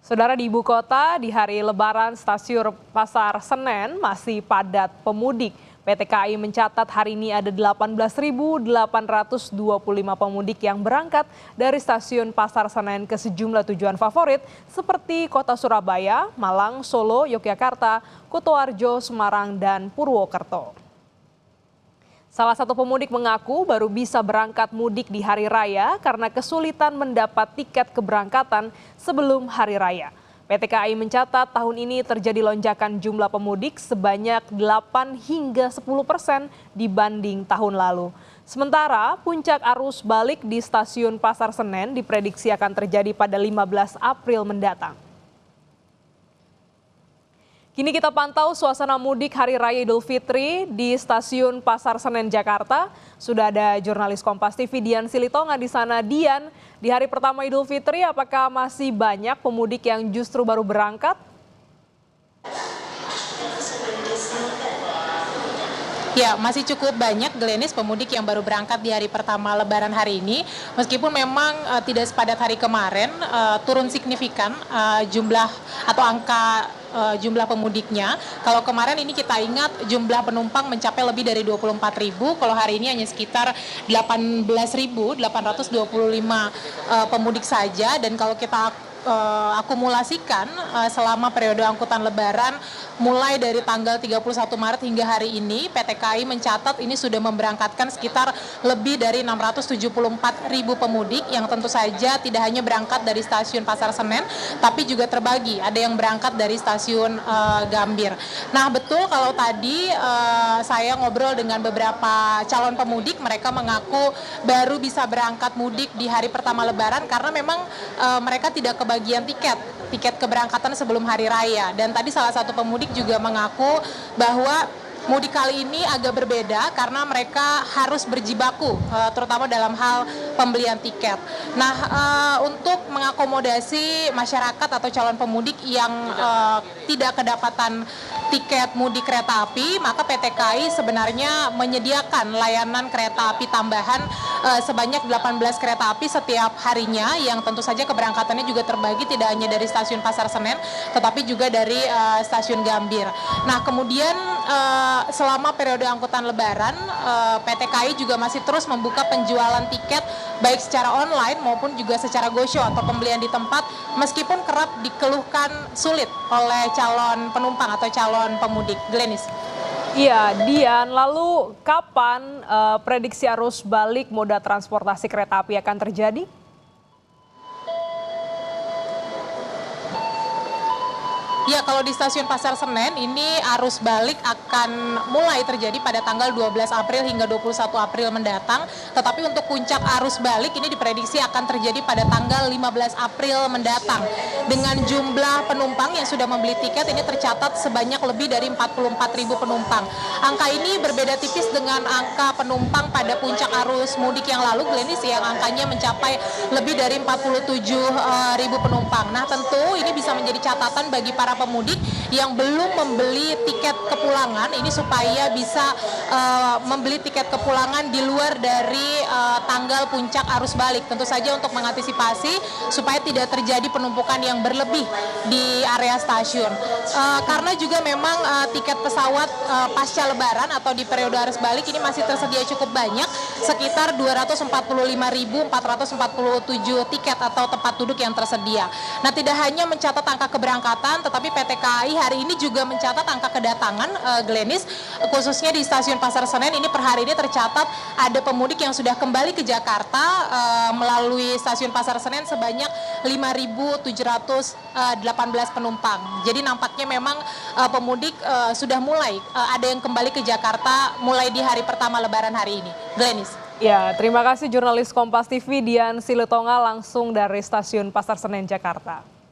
Saudara, di ibu kota, di hari Lebaran stasiun Pasar Senen masih padat pemudik. PT KAI mencatat hari ini ada 18.825 pemudik yang berangkat dari stasiun Pasar Senen ke sejumlah tujuan favorit seperti kota Surabaya, Malang, Solo, Yogyakarta, Kutoarjo, Semarang, dan Purwokerto. Salah satu pemudik mengaku baru bisa berangkat mudik di hari raya karena kesulitan mendapat tiket keberangkatan sebelum hari raya. PT KAI mencatat tahun ini terjadi lonjakan jumlah pemudik sebanyak 8 hingga 10% dibanding tahun lalu. Sementara puncak arus balik di stasiun Pasar Senen diprediksi akan terjadi pada 15 April mendatang. Kini kita pantau suasana mudik Hari Raya Idul Fitri di Stasiun Pasar Senen, Jakarta. Sudah ada jurnalis Kompas TV Dian Silitonga di sana. Dian, di hari pertama Idul Fitri apakah masih banyak pemudik yang justru baru berangkat? Ya, masih cukup banyak Glenis pemudik yang baru berangkat di hari pertama Lebaran hari ini. Meskipun memang tidak sepadat hari kemarin, turun signifikan jumlah atau angka jumlah pemudiknya. Kalau kemarin ini kita ingat jumlah penumpang mencapai lebih dari 24.000, kalau hari ini hanya sekitar 18.825 pemudik saja. Dan kalau kita akumulasikan selama periode angkutan Lebaran mulai dari tanggal 31 Maret hingga hari ini, PT KAI mencatat ini sudah memberangkatkan sekitar lebih dari 674.000 pemudik yang tentu saja tidak hanya berangkat dari stasiun Pasar Senen, tapi juga terbagi. Ada yang berangkat dari stasiun Gambir. Nah, betul kalau tadi saya ngobrol dengan beberapa calon pemudik, mereka mengaku baru bisa berangkat mudik di hari pertama Lebaran karena memang mereka tidak kebagian tiket keberangkatan sebelum hari raya. Dan tadi salah satu pemudik juga mengaku bahwa mudik kali ini agak berbeda karena mereka harus berjibaku, terutama dalam hal pembelian tiket. Nah, untuk mengakomodasi masyarakat atau calon pemudik yang tidak kedapatan tiket mudik kereta api, maka PT KAI sebenarnya menyediakan layanan kereta api tambahan sebanyak 18 kereta api setiap harinya, yang tentu saja keberangkatannya juga terbagi tidak hanya dari stasiun Pasar Senen, tetapi juga dari stasiun Gambir. Nah, kemudian selama periode angkutan Lebaran, PT KAI juga masih terus membuka penjualan tiket baik secara online maupun juga secara go-show atau pembelian di tempat, meskipun kerap dikeluhkan sulit oleh calon penumpang atau calon pemudik. Glenis. Iya, Dian, lalu kapan prediksi arus balik moda transportasi kereta api akan terjadi? Ya, kalau di stasiun Pasar Senen ini arus balik akan mulai terjadi pada tanggal 12 April hingga 21 April mendatang. Tetapi untuk puncak arus balik ini diprediksi akan terjadi pada tanggal 15 April mendatang. Dengan jumlah penumpang yang sudah membeli tiket ini tercatat sebanyak lebih dari 44.000 penumpang. Angka ini berbeda tipis dengan angka penumpang pada puncak arus mudik yang lalu, Glenis, yang angkanya mencapai lebih dari 47.000 penumpang. Nah, tentu ini bisa menjadi catatan bagi para pemudik yang belum membeli tiket kepulangan ini supaya bisa membeli tiket kepulangan di luar dari tanggal puncak arus balik. Tentu saja untuk mengantisipasi supaya tidak terjadi penumpukan yang berlebih di area stasiun. Karena juga memang tiket pesawat pasca Lebaran atau di periode arus balik ini masih tersedia cukup banyak, sekitar 245.447 tiket atau tempat duduk yang tersedia. Nah, tidak hanya mencatat angka keberangkatan, tetapi PT KAI hari ini juga mencatat angka kedatangan, Glenis, khususnya di stasiun Pasar Senen ini per hari ini tercatat ada pemudik yang sudah kembali ke Jakarta melalui stasiun Pasar Senen sebanyak 5.718 penumpang. Jadi nampaknya memang pemudik sudah mulai ada yang kembali ke Jakarta mulai di hari pertama Lebaran hari ini. Glenis. Ya, terima kasih jurnalis Kompas TV Dian Silitonga langsung dari Stasiun Pasar Senen, Jakarta.